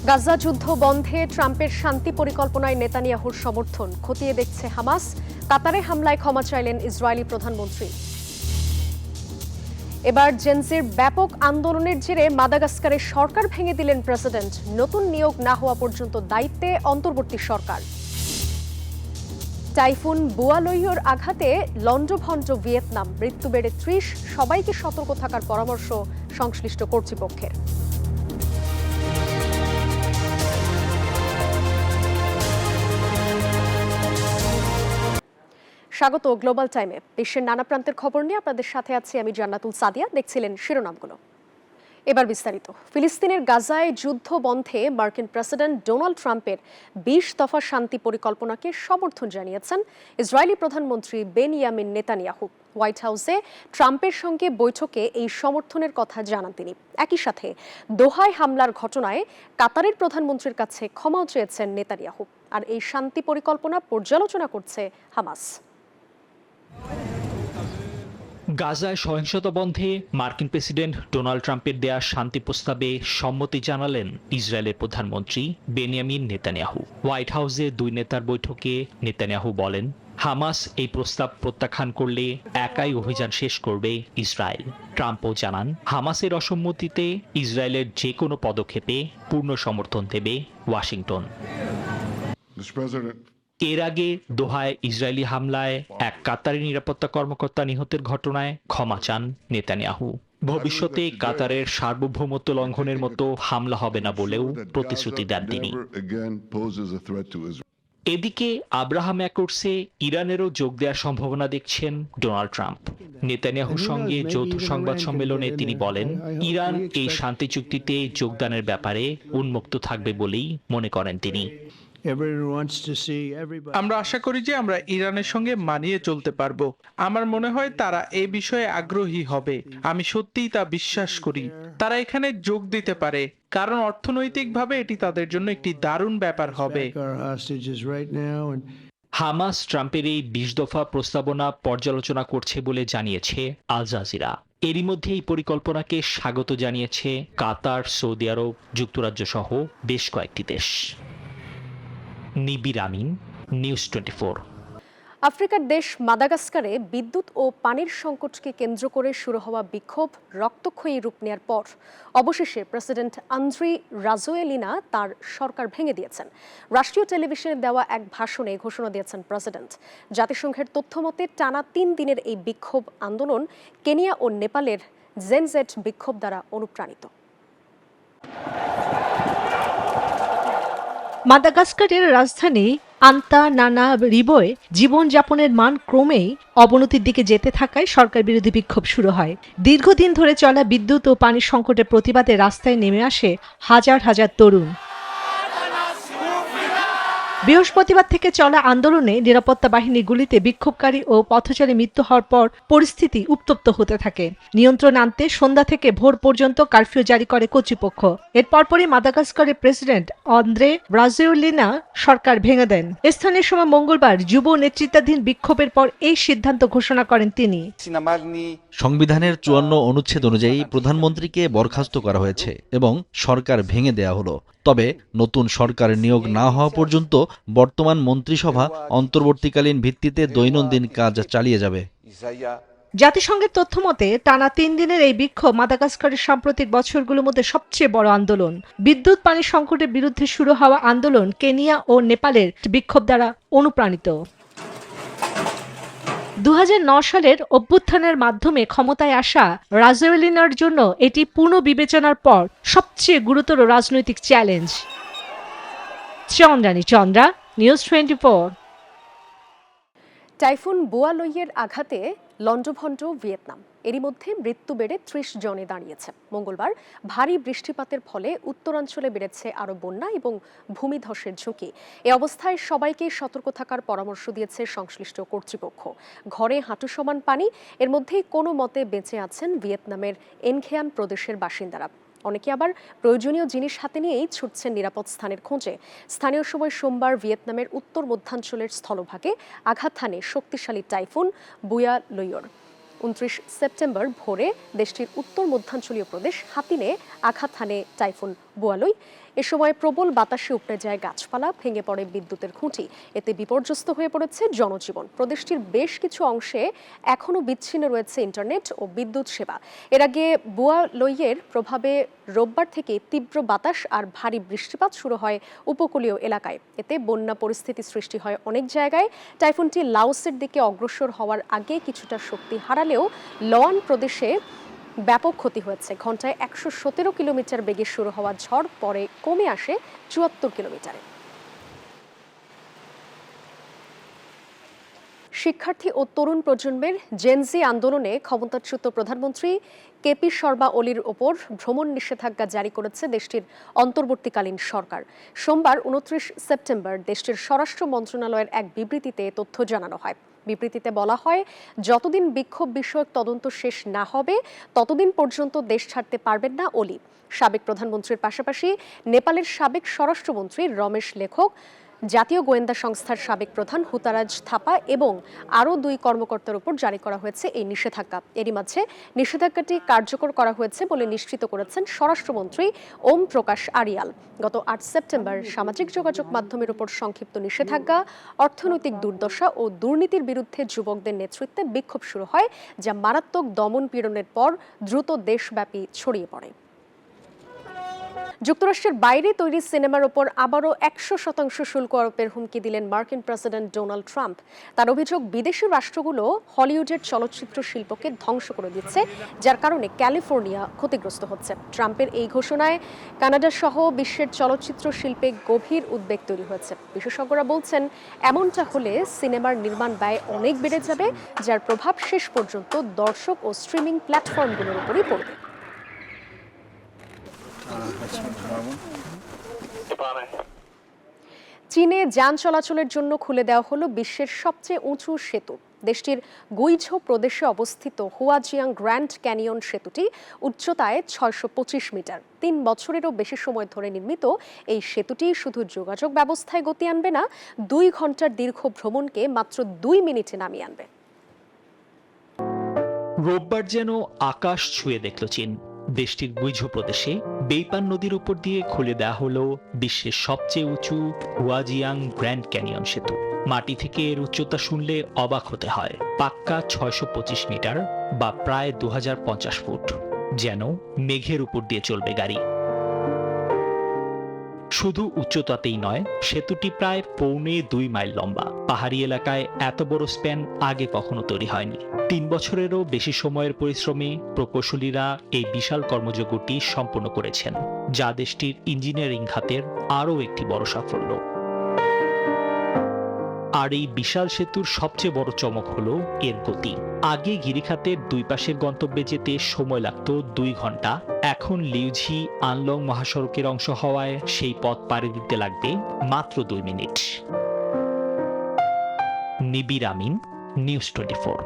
গাজা যুদ্ধ বন্ধে ট্রাম্পের শান্তি পরিকল্পনায় নেতানিয়াহুর সমর্থন খতিয়ে দেখছে হামাস। কাতারে হামলায় ক্ষমা চাইলেন ইসরায়েলি প্রধানমন্ত্রী। এবার জেনজির ব্যাপক আন্দোলনের জেরে মাদাগাস্কারের সরকার ভেঙে দিলেন প্রেসিডেন্ট। নতুন নিয়োগ না হওয়া পর্যন্ত দায়িত্বে অন্তর্বর্তী সরকার। টাইফুন বুয়ালইয়ের আঘাতে লন্ডভন্ড ভিয়েতনাম, মৃত্যু বেড়ে ৩০। সবাইকে সতর্ক থাকার পরামর্শ সংশ্লিষ্ট কর্তৃপক্ষের। স্বাগত গ্লোবাল টাইমে। বিশ্বের নানা প্রান্তের খবর নিয়ে আপনাদের সাথে আছি আমি জান্নাতুল সাদিয়া। দেখছিলেন শিরোনামগুলো, এবার বিস্তারিত। ফিলিস্তিনের গাজায় যুদ্ধ বন্ধে মার্কিন প্রেসিডেন্ট ডোনাল্ড ট্রাম্পের ২০ দফা শান্তি পরিকল্পনাকে সমর্থন জানিয়েছেন ইসরায়েলি প্রধানমন্ত্রী বেনিয়ামিন নেতানিয়াহু। হোয়াইট হাউসে ট্রাম্পের সঙ্গে বৈঠকে এই সমর্থনের কথা জানান তিনি। একই সাথে দোহায় হামলার ঘটনায় কাতারের প্রধানমন্ত্রীর কাছে ক্ষমাও চেয়েছেন নেতানিয়াহু। আর এই শান্তি পরিকল্পনা পর্যালোচনা করছে হামাস। গাজায় সহিংসতা বন্ধে মার্কিন প্রেসিডেন্ট ডোনাল্ড ট্রাম্পের দেয়া শান্তি প্রস্তাবে সম্মতি জানালেন ইসরায়েলের প্রধানমন্ত্রী বেনিয়ামিন নেতানিয়াহু। হোয়াইট হাউসে দুই নেতার বৈঠকে নেতানিয়াহু বলেন, হামাস এই প্রস্তাব প্রত্যাখ্যান করলে একাই অভিযান শেষ করবে ইসরায়েল। ট্রাম্পও জানান, হামাসের অসম্মতিতে ইসরায়েলের যে কোনো পদক্ষেপে পূর্ণ সমর্থন দেবে ওয়াশিংটন। এর আগে দোহায় ইসরায়েলি হামলায় এক কাতারি নিরাপত্তা কর্মকর্তা নিহতের ঘটনায় ক্ষমা চান নেতানিয়াহু। ভবিষ্যতে কাতারের সার্বভৌমত্ব লঙ্ঘনের মতো হামলা হবে না বলেও প্রতিশ্রুতি দেন তিনি। এদিকে আব্রাহাম অ্যাকর্ডসে ইরানেরও যোগ দেওয়ার সম্ভাবনা দেখছেন ডোনাল্ড ট্রাম্প। নেতানিয়াহুর সঙ্গে যৌথ সংবাদ সম্মেলনে তিনি বলেন, ইরান এই শান্তি চুক্তিতে যোগদানের ব্যাপারে উন্মুক্ত থাকবে বলেই মনে করেন তিনি। আমরা আশা করি যে আমরা ইরানের সঙ্গে মানিয়ে চলতে পারবো। আমার মনে হয় তারা এই বিষয়ে আগ্রহী হবে। আমি সত্যিই তা বিশ্বাস করি। তারা এখানে যোগ দিতে পারে, কারণ অর্থনৈতিকভাবে এটি তাদের জন্য একটি দারুণ ব্যাপার হবে। হামাস ট্রাম্পের এই ২০ দফা প্রস্তাবনা পর্যালোচনা করছে বলে জানিয়েছে আল জাজিরা। এরই মধ্যে এই পরিকল্পনাকে স্বাগত জানিয়েছে কাতার, সৌদি আরব, যুক্তরাজ্য সহ বেশ কয়েকটি দেশ। নিবির আমিন, নিউজ 24। আফ্রিকার দেশ মাদাগাস্কারে বিদ্যুৎ ও পানির সংকটকে কেন্দ্র করে শুরু হওয়া বিক্ষোভ রক্তক্ষয়ী রূপ নেওয়ার পর অবশেষে প্রেসিডেন্ট আন্দ্রি রাজোয়েলিনা তার সরকার ভেঙে দিয়েছেন। রাষ্ট্রীয় টেলিভিশনে দেওয়া এক ভাষণে ঘোষণা দিয়েছেন প্রেসিডেন্ট। জাতিসংঘের তথ্যমতে টানা ৩ দিনের এই বিক্ষোভ আন্দোলন কেনিয়া ও নেপালের জেনজেট বিক্ষোভ দ্বারা অনুপ্রাণিত। মাদাগাস্কারের রাজধানী আন্তানানারিভোয় জীবনযাপনের মান ক্রমেই অবনতির দিকে যেতে থাকায় সরকার বিরোধী বিক্ষোভ শুরু হয়। দীর্ঘদিন ধরে চলা বিদ্যুৎ ও পানির সংকটের প্রতিবাদে রাস্তায় নেমে আসে হাজার হাজার তরুণ। বৃহস্পতিবার থেকে চলা আন্দোলনে নিরাপত্তা বাহিনীর গুলিতে বিক্ষোভকারী ও পথচারী মৃত্যু হওয়ার পর পরিস্থিতি উত্তপ্ত হতে থাকে। নিয়ন্ত্রণ আনতে সন্ধ্যা থেকে ভোর পর্যন্ত কারফিউ জারি করে কর্তৃপক্ষ। এর পরপরই মাদাগাস্কারের প্রেসিডেন্ট আন্দ্রে রাজোয়েলিনা সরকার ভেঙে দেন। স্থানীয় সময় মঙ্গলবার যুব নেতৃত্বাধীন বিক্ষোভের পর এই সিদ্ধান্ত ঘোষণা করেন তিনি। সংবিধানের ৫৪ অনুচ্ছেদ অনুযায়ী প্রধানমন্ত্রীকে বরখাস্ত করা হয়েছে এবং সরকার ভেঙে দেয়া হলো। তবে নতুন সরকার নিয়োগ না হওয়া পর্যন্ত বর্তমান মন্ত্রিসভা অন্তর্বর্তীকালীন ভিত্তিতে দৈনন্দিন কাজ চালিয়ে যাবে। জাতিসংঘের তথ্যমতে টানা ৩ দিনের এই বিক্ষোভ মাদাগাস্কারের সাম্প্রতিক বছরগুলোর মধ্যে সবচেয়ে বড় আন্দোলন। বিদ্যুৎ পানি সংকটের বিরুদ্ধে শুরু হওয়া আন্দোলন কেনিয়া ও নেপালের বিক্ষোভ দ্বারা অনুপ্রাণিত। ২০০৯ সালের অভ্যুত্থানের মাধ্যমে ক্ষমতায় আসা রাজোয়েলিনার জন্য এটি পুনর্বিবেচনার পর সবচেয়ে গুরুতর রাজনৈতিক challenge. Chandrani Chandra, news 24। Typhoon বুয়ালইয়ের আঘাতে লন্ডভন্ড ভিয়েতনাম, এরই মধ্যে মৃত্যু বেড়ে ৩০ জনে দাঁড়িয়েছে। মঙ্গলবার ভারী বৃষ্টিপাতের ফলে উত্তরাঞ্চলে বেড়েছে আরও বন্যা এবং ভূমিধসের ঝুঁকি। এ অবস্থায় সবাইকে সতর্ক থাকার পরামর্শ দিয়েছে সংশ্লিষ্ট কর্তৃপক্ষ। ঘরে হাঁটু সমান পানি, এর মধ্যেই কোনো মতে বেঁচে আছেন ভিয়েতনামের এনখেয়ান প্রদেশের বাসিন্দারা। অনেকে আবার প্রয়োজনীয় জিনিস হাতে নিয়েই ছুটছেন নিরাপদ স্থানের খোঁজে। স্থানীয় সময় সোমবার ভিয়েতনামের উত্তর মধ্যাঞ্চলের স্থলভাগে আঘাত হানে শক্তিশালী টাইফুন বুয়ালইয়ের। ২৯ সেপ্টেম্বর ভোরে দেশটির উত্তর মধ্যাঞ্চলীয় প্রদেশ হাতিনে আঘাত হানে টাইফুন বোয়ালই। এ সময় প্রবল বাতাসে উপড়ে যায় গাছপালা, ভেঙে পড়ে বিদ্যুতের খুঁটি। এতে বিপর্যস্ত হয়ে পড়েছে জনজীবন। প্রদেশটির বেশ কিছু অংশে এখনও বিচ্ছিন্ন রয়েছে ইন্টারনেট ও বিদ্যুৎ সেবা। এর আগে বোয়ালইয়ের প্রভাবে রোববার থেকে তীব্র বাতাস আর ভারী বৃষ্টিপাত শুরু হয় উপকূলীয় এলাকায়। এতে বন্যা পরিস্থিতি সৃষ্টি হয় অনেক জায়গায়। টাইফুনটি লাওসের দিকে অগ্রসর হওয়ার আগে কিছুটা শক্তি হারালেও লোয়ান প্রদেশে ব্যাপক ক্ষতি হয়েছে। ঘন্টায় 117 কিলোমিটার বেগে শুরু হওয়া ঝড় পরে কমে আসে 74 কিলোমিটারে। শিক্ষার্থী ও তরুণ প্রজন্মের জেনজি আন্দোলনে ক্ষমতাচ্যুত প্রধানমন্ত্রী কেপি শর্মা ওলির ওপর ভ্রমণ নিষেধাজ্ঞা জারি করেছে দেশটির অন্তর্বর্তীকালীন সরকার। সোমবার 29 সেপ্টেম্বর দেশটির স্বরাষ্ট্র মন্ত্রণালয়ের এক বিবৃতিতে তথ্য জানানো হয়। বিবৃতিতে বলা হয়, যতদিন বিক্ষোভ বিষয়ক তদন্ত শেষ না হবে ততদিন পর্যন্ত দেশ ছাড়তে পারবেন না ওলি। সাবেক প্রধানমন্ত্রীর পাশাপাশি নেপালের সাবেক স্বরাষ্ট্রমন্ত্রী রমেশ লেখক, জাতীয় গোয়েন্দা সংস্থার সাবেক প্রধান হুতারাজ থাপা এবং আরও 2 কর্মকর্তার উপর জারি করা হয়েছে এই নিষেধাজ্ঞা। এরই মাঝে নিষেধাজ্ঞাটি কার্যকর করা হয়েছে বলে নিশ্চিত করেছেন স্বরাষ্ট্রমন্ত্রী ওম প্রকাশ আরিয়াল। গত 8 সেপ্টেম্বর সামাজিক যোগাযোগ মাধ্যমের উপর সংক্ষিপ্ত নিষেধাজ্ঞা, অর্থনৈতিক দুর্দশা ও দুর্নীতির বিরুদ্ধে যুবকদের নেতৃত্বে বিক্ষোভ শুরু হয়, যা মারাত্মক দমন পীড়নের পর দ্রুত দেশব্যাপী ছড়িয়ে পড়ে। যুক্তরাষ্ট্রের বাইরে তৈরি সিনেমার ওপর আবারও 100% শুল্ক আরোপের হুমকি দিলেন মার্কিন প্রেসিডেন্ট ডোনাল্ড ট্রাম্প। তার অভিযোগ, বিদেশি রাষ্ট্রগুলো হলিউডের চলচ্চিত্র শিল্পকে ধ্বংস করে দিচ্ছে, যার কারণে ক্যালিফোর্নিয়া ক্ষতিগ্রস্ত হচ্ছে। ট্রাম্পের এই ঘোষণায় কানাডা সহ বিশ্বের চলচ্চিত্র শিল্পে গভীর উদ্বেগ তৈরি হয়েছে। বিশেষজ্ঞরা বলছেন, এমনটা হলে সিনেমার নির্মাণ ব্যয় অনেক বেড়ে যাবে, যার প্রভাব শেষ পর্যন্ত দর্শক ও স্ট্রিমিং প্ল্যাটফর্মগুলোর উপরই পড়বে। চীনে যান চলাচলের জন্য খুলে দেওয়া হলো বিশ্বের সবচেয়ে উঁচু সেতু। দেশটির গুইঝৌ প্রদেশে অবস্থিত হুয়াজিয়াং গ্র্যান্ড ক্যানিয়ন সেতুটি উচ্চতায় 625 মিটার। 3 বছরেরও বেশি সময় ধরে নির্মিত এই সেতুটি শুধু যোগাযোগ ব্যবস্থায় গতি আনবে না, 2 ঘন্টার দীর্ঘ ভ্রমণকে মাত্র 2 মিনিটে নামিয়ে আনবে। রোববার যেন আকাশ ছুঁয়ে দেখল চীন। দেশটির গুইঝৌ প্রদেশে বেইপান নদীর উপর দিয়ে খুলে দেওয়া হলো বিশ্বের সবচেয়ে উঁচু হুয়াজিয়াং গ্র্যান্ড ক্যানিয়ন সেতু। মাটি থেকে এর উচ্চতা শুনলে অবাক হতে হয়। পাক্কা 625 মিটার বা প্রায় 2050 ফুট। যেন মেঘের উপর দিয়ে চলবে গাড়ি। শুধু উচ্চতাতেই নয়, সেতুটি প্রায় 2.25 মাইল লম্বা। পাহাড়ি এলাকায় এত বড় স্প্যান আগে কখনো তৈরি হয়নি। 3 বছরেরও বেশি সময়ের পরিশ্রমে প্রকৌশলীরা এই বিশাল কর্মযজ্ঞটি সম্পন্ন করেছেন, যা দেশটির ইঞ্জিনিয়ারিং খাতের আরও একটি বড় সাফল্য। আর এই বিশাল সেতুর সবচেয়ে বড় চমক হলো এর গতি। আগে গিরিখাতের 2 পাশের গন্তব্যে যেতে সময় লাগত 2 ঘন্টা। এখন লিউঝি আনলং মহাসড়কের অংশ হওয়ায় সেই পথ পাড়ি দিতে লাগবে মাত্র 2 মিনিট। নিবির আমিন, নিউজ 24।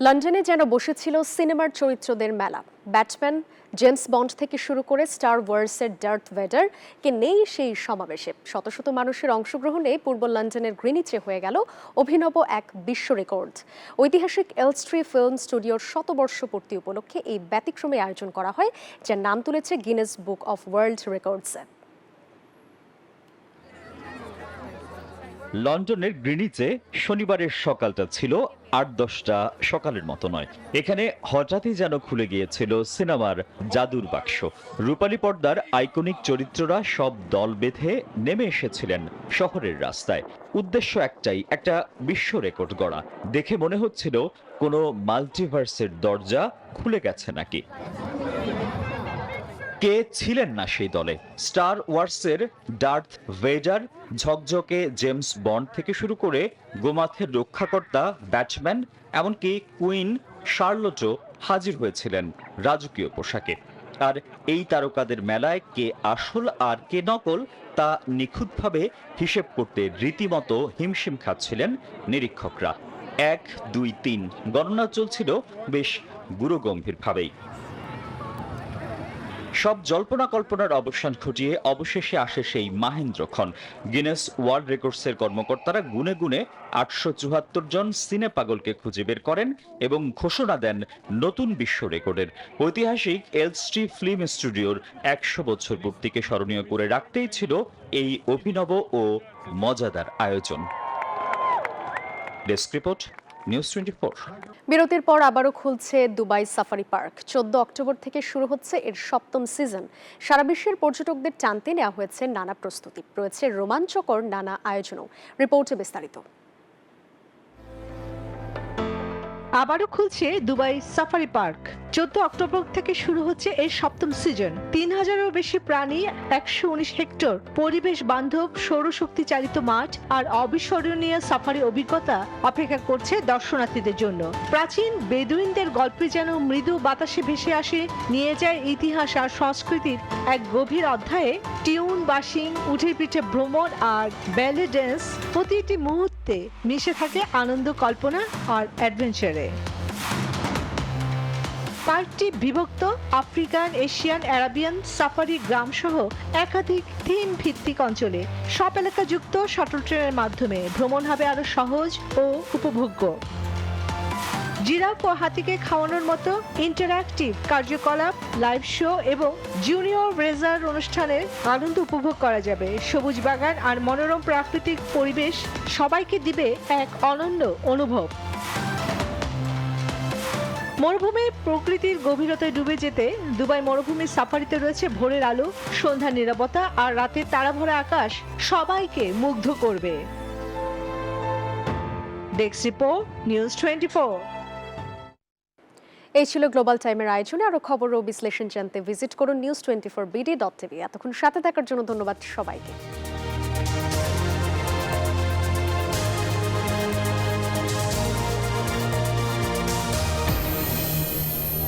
লন্ডনে যেন বসেছিল সিনেমার চরিত্রদের মেলা। ব্যাটম্যান, জেমস বন্ড থেকে শুরু করে স্টার ওয়ার্সের ডার্থ ভেডার কে নেই সেই সমাবেশে। শত শত মানুষের অংশগ্রহণে পূর্ব লন্ডনের গ্রিনিচে হয়ে গেল অভিনব এক বিশ্ব রেকর্ড। ঐতিহাসিক এলস্ট্রি ফিল্ম স্টুডিওর শতবর্ষ পূর্তি উপলক্ষে এই ব্যতিক্রমী আয়োজন করা হয়, যার নাম তুলেছে গিনেস বুক অফ ওয়ার্ল্ড রেকর্ডসে। লন্ডনের গ্রিনিচে শনিবারের সকালটা ছিল 8-10টা সকালের মতো নয়। এখানে হঠাৎই যেন খুলে গিয়েছিল সিনেমার জাদুর বাক্স। রূপালী পর্দার আইকনিক চরিত্ররা সব দল বেঁধে নেমে এসেছিলেন শহরের রাস্তায়। উদ্দেশ্য একটাই, একটা বিশ্ব রেকর্ড গড়া। দেখে মনে হচ্ছিল কোনো মাল্টিভার্সের দরজা খুলে গেছে নাকি। কে ছিলেন না সেই দলে? স্টার ওয়ার্সের ডার্থ ভেডার, ঝকঝকে জেমস বন্ড থেকে শুরু করে গোমাথের রক্ষাকর্তা ব্যাটম্যান, এমনকি কুইন শার্লটও হাজির হয়েছিলেন রাজকীয় পোশাকে। আর এই তারকাদের মেলায় কে আসল আর কে নকল তা নিখুঁতভাবে হিসেব করতে রীতিমতো হিমশিম খাচ্ছিলেন নিরীক্ষকরা। 1, 2, 3 গণনা চলছিল বেশ গুরুগম্ভীরভাবেই। সব জল্পনা কল্পনার অবসান ঘটিয়ে অবশেষে আসে সেই মাহেন্দ্রক্ষণ। গিনেস ওয়ার্ল্ড রেকর্ডসের কর্মকর্তারা গুনে গুনে 874 জন সিনে পাগলকে খুঁজে বের করেন এবং ঘোষণা দেন নতুন বিশ্ব রেকর্ডের। ঐতিহাসিক এলস্ট্রি ফিল্ম স্টুডিওর 100 বছর পূর্তিকে স্মরণীয় করে রাখতেই ছিল এই অভিনব ও মজাদার আয়োজন। Desk report, news 24। বিরতির পর আবারও খুলছে দুবাই সাফারি পার্ক। 14 অক্টোবর থেকে শুরু হচ্ছে এর 7ম সিজন। সারা বিশ্বের পর্যটকদের টানতে নেওয়া হয়েছে নানা প্রস্তুতি, রয়েছে রোমাঞ্চকর নানা আয়োজনও। রিপোর্টে বিস্তারিত। আবারও খুলছে দুবাই সাফারি পার্ক। 14 অক্টোবর থেকে শুরু হচ্ছে এর 7ম সিজন। 3000-এরও বেশি প্রাণী, 119 হেক্টর পরিবেশ বান্ধব সৌরশক্তি চালিত মাঠ আর অবিস্মরণীয় সাফারি অভিজ্ঞতা অপেক্ষা করছে দর্শনার্থীদের জন্য। প্রাচীন বেদুইনদের গল্পে যেন মৃদু বাতাসে ভেসে আসে, নিয়ে যায় ইতিহাস আর সংস্কৃতির এক গভীর অধ্যায়ে। টিউন বাসিং, উঠে পিঠে ভ্রমণ আর ব্যালে ড্যান্স, প্রতিটি মুহূর্তে মিশে থাকে আনন্দ, কল্পনা আর অ্যাডভেঞ্চারে। পার্কটি বিভক্ত আফ্রিকান, এশিয়ান, অ্যারাবিয়ান, সাফারি, গ্রাম সহ একাধিক থিম ভিত্তিক অঞ্চলে। সব এলাকা যুক্ত শাটল ট্রেনের মাধ্যমে ভ্রমণ হবে আরো সহজ ও উপভোগ্য। জিরাফ ও হাতিকে খাওয়ানোর মতো ইন্টারঅ্যাক্টিভ কার্যকলাপ, লাইভ শো এবং জুনিয়র রেজার অনুষ্ঠানের আনন্দ উপভোগ করা যাবে। সবুজ বাগান আর মনোরম প্রাকৃতিক পরিবেশ সবাইকে দিবে এক অনন্য অনুভব। মরুভূমির প্রকৃতির গভীরতায় ডুবে যেতে দুবাই মরুভূমির সাফারিতে রয়েছে ভোরের আলো, সন্ধ্যার নীরবতা আর রাতের তারাভরা আকাশ সবাইকে মুগ্ধ করবে। Desk report, news 24। এই ছিল গ্লোবাল টাইমের আয়োজনে। আরো খবর ও বিশ্লেষণ জানতে ভিজিট করুন news24bd.tv। এতক্ষণ সাথে থাকার জন্য ধন্যবাদ সবাইকে।